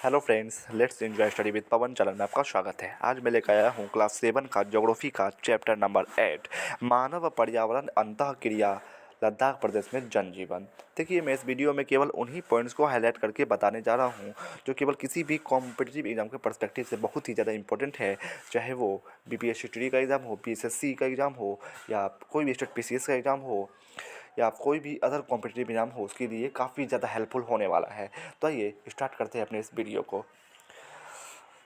Hello friends, let's enjoy study with Pawan channel में आपका स्वागत है। आज मैं लेकर आया हूँ क्लास 7 का ज्योग्राफी का चैप्टर नंबर 8 मानव पर्यावरण अंतःक्रिया लद्दाख प्रदेश में जनजीवन। देखिए, मैं इस वीडियो में केवल उन्हीं पॉइंट्स को हाईलाइट करके बताने जा रहा हूँ जो केवल किसी भी कॉम्पिटिटिव एग्जाम के पर्सपेक्टिव से बहुत ही ज़्यादा इंपॉर्टेंट है। चाहे वो बीपीएससी का एग्ज़ाम हो, पीएसएससी का एग्ज़ाम हो, या कोई भी स्टेट पीसीएस का एग्ज़ाम हो, या कोई भी अदर कॉम्पिटिटिव एग्जाम हो, उसके लिए काफ़ी ज़्यादा हेल्पफुल होने वाला है। तो आइए स्टार्ट करते हैं अपने इस वीडियो को।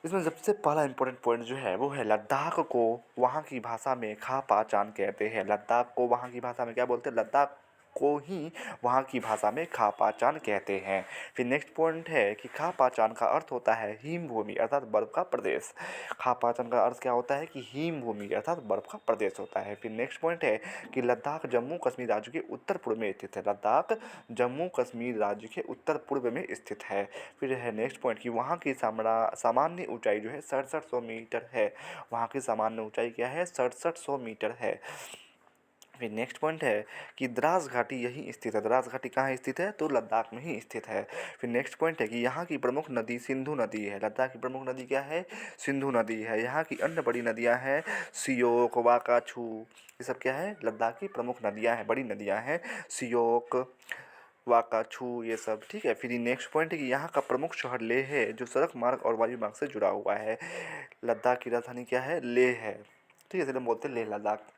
इसमें सबसे पहला इंपॉर्टेंट पॉइंट जो है वो है लद्दाख को वहाँ की भाषा में खा पाचान कहते हैं। लद्दाख को वहाँ की भाषा में क्या बोलते हैं? लद्दाख को ही वहाँ की भाषा में खा पाचान कहते हैं। फिर नेक्स्ट पॉइंट है कि खा पाचान का अर्थ होता है हिम भूमि अर्थात बर्फ़ का प्रदेश। खा पाचान का अर्थ क्या होता है? कि हिम भूमि अर्थात बर्फ़ का प्रदेश होता है। फिर नेक्स्ट पॉइंट है कि लद्दाख जम्मू कश्मीर राज्य के उत्तर पूर्व में स्थित है। लद्दाख जम्मू कश्मीर राज्य के उत्तर पूर्व में स्थित है। फिर है नेक्स्ट पॉइंट कि वहाँ की सामान्य ऊंचाई जो है 6700 मीटर है। वहाँ की सामान्य ऊंचाई क्या है? 6700 मीटर है। फिर नेक्स्ट पॉइंट है कि द्रास घाटी यहीं स्थित है। द्रास घाटी कहाँ स्थित है? तो लद्दाख में ही स्थित है। फिर नेक्स्ट पॉइंट है कि यहाँ की प्रमुख नदी सिंधु नदी है। लद्दाख की प्रमुख नदी क्या है? सिंधु नदी है। यहाँ की अन्य बड़ी नदियाँ हैं सियोक, वाकाछू, ये सब क्या है? लद्दाख की प्रमुख नदियाँ हैं, बड़ी नदियाँ हैं सियोक, वाकाछू, ये सब। ठीक है। फिर नेक्स्ट पॉइंट है कि यहाँ का प्रमुख शहर लेह है जो सड़क मार्ग और वायु मार्ग से जुड़ा हुआ है। लद्दाख की राजधानी क्या है? लेह है। ठीक है, इसलिए हम बोलते हैं लेह लद्दाख।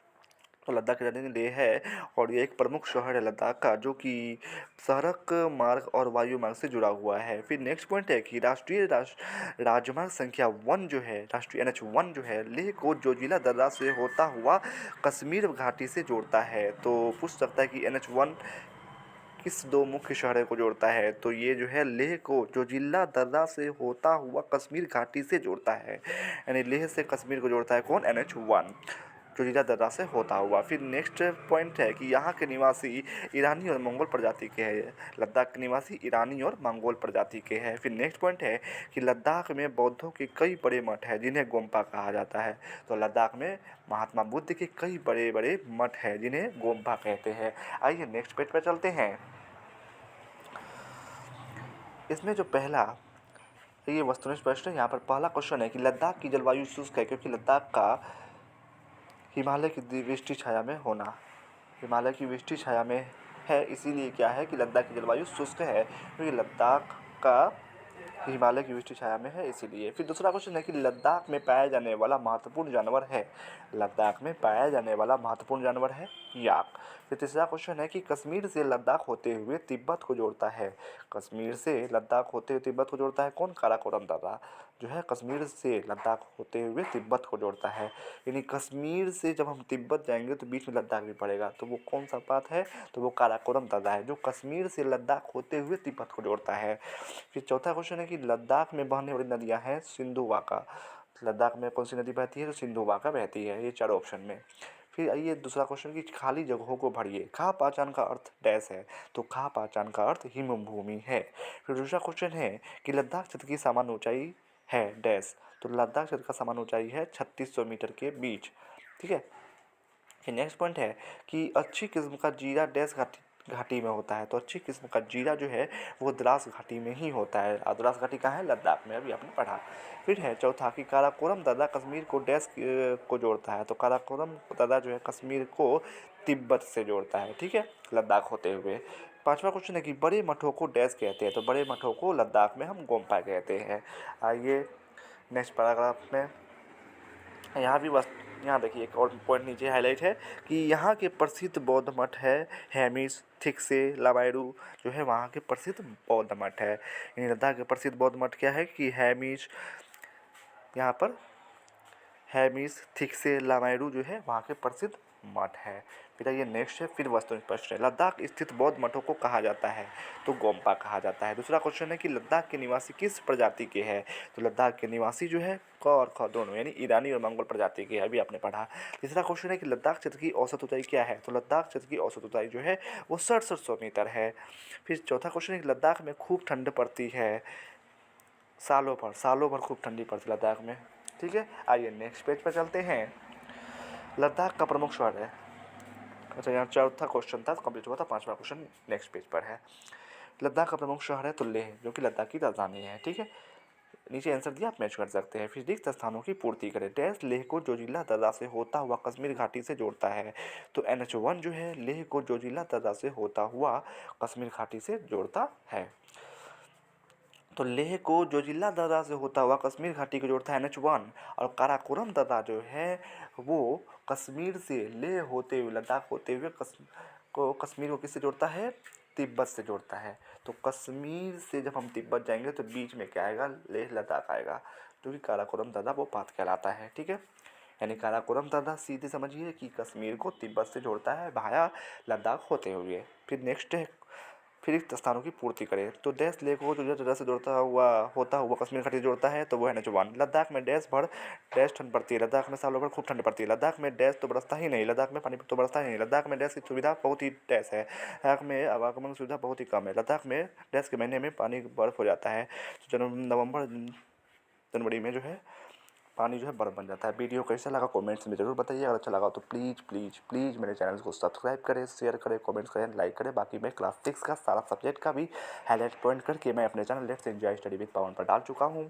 तो लद्दाख की राजधानी लेह है और ये एक प्रमुख शहर है लद्दाख का जो कि सड़क मार्ग और वायु मार्ग से जुड़ा हुआ है। फिर नेक्स्ट पॉइंट है कि राजमार्ग संख्या 1 जो है, राष्ट्रीय NH1 जो है, लेह को जोजिला दर्रा से होता हुआ कश्मीर घाटी से जोड़ता है। तो पूछ सकता है कि NH1 किस दो मुख्य शहरों को जोड़ता है? तो ये जो है लेह को जोजिला दर्रा से होता हुआ कश्मीर घाटी से जोड़ता है। यानी लेह से कश्मीर को जोड़ता है कौन? NH1 जोजिला दर्रा से होता हुआ। फिर नेक्स्ट पॉइंट है कि यहाँ के निवासी ईरानी और मंगोल प्रजाति के हैं। लद्दाख के निवासी ईरानी और मंगोल प्रजाति के हैं। फिर नेक्स्ट पॉइंट है कि लद्दाख में बौद्धों के कई बड़े मठ हैं जिन्हें गोम्पा कहा जाता है। तो लद्दाख में महात्मा बुद्ध के कई बड़े बड़े मठ हैं जिन्हें गोम्पा कहते हैं। आइए नेक्स्ट पेज पर चलते हैं। इसमें जो पहला ये वस्तुनिष्ठ प्रश्न है, यहाँ पर पहला क्वेश्चन है कि लद्दाख की जलवायु शुष्क है क्योंकि लद्दाख का हिमालय की वृष्टि छाया में होना, हिमालय की वृष्टि छाया में है, इसीलिए क्या है कि लद्दाख की जलवायु शुष्क है क्योंकि लद्दाख का हिमालय की वृष्टि छाया में है इसीलिए। फिर दूसरा क्वेश्चन है कि लद्दाख में पाया जाने वाला महत्वपूर्ण जानवर है। लद्दाख में पाया जाने वाला महत्वपूर्ण जानवर है याक। फिर तीसरा क्वेश्चन है कि कश्मीर से लद्दाख होते हुए तिब्बत को जोड़ता है। कश्मीर से लद्दाख होते हुए तिब्बत को जोड़ता है कौन? काराकोरम दर्रा जो है कश्मीर से लद्दाख होते हुए तिब्बत को जोड़ता है। यानी कश्मीर से जब हम तिब्बत जाएंगे तो बीच में लद्दाख भी पड़ेगा, तो वो कौन सा बात है? तो वो काराकोरम दर्रा है जो कश्मीर से लद्दाख होते हुए तिब्बत को जोड़ता है। फिर चौथा क्वेश्चन है कि लद्दाख में बहने वाली नदियाँ हैं सिंधु वाका। लद्दाख में कौन सी नदी बहती है? तो सिंधु वाका बहती है। ये चारों ऑप्शन में। फिर आइए दूसरा क्वेश्चन कि खाली जगहों को भरिए। खा पहचान का अर्थ डैश है, तो खा पहचान का अर्थ हिम भूमि है। फिर दूसरा क्वेश्चन है कि लद्दाख क्षेत्र की सामान्य ऊंचाई है डैश, तो लद्दाख क्षेत्र का सामान्य ऊंचाई है 3600 मीटर के बीच। ठीक है। फिर नेक्स्ट पॉइंट है कि अच्छी किस्म का जीरा डैश घाटी में होता है, तो अच्छी किस्म का जीरा जो है वो द्रास घाटी में ही होता है। और द्रास घाटी कहाँ है? लद्दाख में, अभी आपने पढ़ा। फिर है चौथा कि काराकोरम दर्रा कश्मीर को डैश को जोड़ता है, तो काराकोरम दर्रा जो है कश्मीर को तिब्बत से जोड़ता है। ठीक है, लद्दाख होते हुए। पांचवा क्वेश्चन है कि बड़े मठों को डैश कहते हैं, तो बड़े मठों को लद्दाख में हम गोम्पा कहते हैं। आइए नेक्स्ट पैराग्राफ में, यहाँ भी बस यहाँ देखिए एक और पॉइंट नीचे हाईलाइट है कि यहाँ के प्रसिद्ध बौद्ध मठ है हेमिस, थिक्से, लामायरू जो है वहाँ के प्रसिद्ध बौद्ध मठ है। यानी लद्दाख के प्रसिद्ध बौद्ध मठ क्या है? कि हेमिस, यहाँ पर हेमिस, थिक्से, लामायरू जो है वहाँ के प्रसिद्ध मठ है। फिर ये नेक्स्ट है, फिर वस्तुनिष्ठ प्रश्न है। लद्दाख स्थित बौद्ध मठों को कहा जाता है, तो गोम्पा कहा जाता है। दूसरा क्वेश्चन है कि लद्दाख के निवासी किस प्रजाति के हैं, तो लद्दाख के निवासी जो है क और ख दोनों यानी ईरानी और मंगोल प्रजाति के, अभी आपने पढ़ा। तीसरा क्वेश्चन है कि लद्दाख क्षेत्र की औसत ऊंचाई क्या है, तो लद्दाख क्षेत्र की औसत ऊंचाई जो है वो 6700 मीटर है। फिर चौथा क्वेश्चन है कि लद्दाख में खूब ठंड पड़ती है, सालों भर खूब ठंडी पड़ती है लद्दाख में। ठीक है। आइए नेक्स्ट पेज पर चलते हैं। लद्दाख का प्रमुख शहर है, अच्छा यहाँ चौथा क्वेश्चन था कंप्लीट हुआ था, पांचवा क्वेश्चन नेक्स्ट पेज पर है। लद्दाख का प्रमुख शहर है तो लेह जो कि लद्दाख की राजधानी है। ठीक है। नीचे आंसर दिया, आप मैच कर सकते हैं। फिर रिक्त स्थानों की पूर्ति करें। डैश लेह को जोजिला दर्रा से होता हुआ कश्मीर घाटी से जोड़ता है। तो NH1 जो है लेह को जोजिला दर्रा से होता हुआ कश्मीर घाटी से जोड़ता है। तो लेह को जोजिला दर्रा से होता हुआ कश्मीर घाटी को जोड़ता है NH1। और काराकोरम दर्रा जो है वो कश्मीर से लेह होते हुए लद्दाख होते हुए कश्मीर को किससे जोड़ता है? तिब्बत से जोड़ता है। तो कश्मीर से जब हम तिब्बत जाएंगे तो बीच में क्या आएगा? लेह लद्दाख आएगा, जो कि काराकोरम दर्रा वो पाथ कहलाता है। ठीक है, यानी काराकोरम दर्रा सीधे समझिए कि कश्मीर को तिब्बत से जोड़ता है भाया लद्दाख होते हुए। फिर नेक्स्ट है, फिर रिक्त स्थानों की पूर्ति करें। तो डैश लेह को जो दर्रा से जोड़ता हुआ होता हुआ कश्मीर घाटी से जोड़ता है, तो वो है NH1। लद्दाख में डैश ठंड पड़ती है। लद्दाख में सालों भर खूब ठंड पड़ती है। लद्दाख में डैश तो बरसता ही नहीं, लद्दाख में पानी तो बरसता ही नहीं। लद्दाख में डैश की सुविधा बहुत ही डैश है। लद्दाख में आवागमन सुविधा बहुत ही कम है। लद्दाख में डैश के महीने में पानी बर्फ हो जाता है। नवंबर जनवरी में जो है पानी जो है बर्फ़ बन जाता है। वीडियो कैसा लगा कमेंट्स में ज़रूर बताइए। अगर अच्छा लगा तो प्लीज़ प्लीज़ प्लीज़ मेरे चैनल को सब्सक्राइब करें, शेयर करें, कमेंट्स करें, लाइक करें। बाकी मैं क्लास 6 का सारा सब्जेक्ट का भी हाईलाइट पॉइंट करके मैं अपने channel let's enjoy study with Pawan पर डाल चुका हूँ।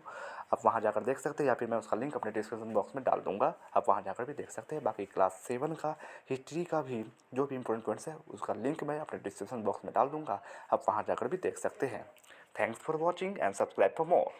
आप वहाँ जाकर देख सकते हैं, या फिर मैं उसका लिंक अपने डिस्क्रिप्शन बॉक्स में डाल दूँगा, आप वहाँ जाकर भी देख सकते हैं। बाकी क्लास 7 का हिस्ट्री का भी जो भी इंपॉर्टेंट पॉइंट्स है उसका लिंक मैं अपने डिस्क्रिप्शन बॉक्स में डाल दूँगा, आप वहाँ जाकर भी देख सकते हैं। Thanks for watching and subscribe for more.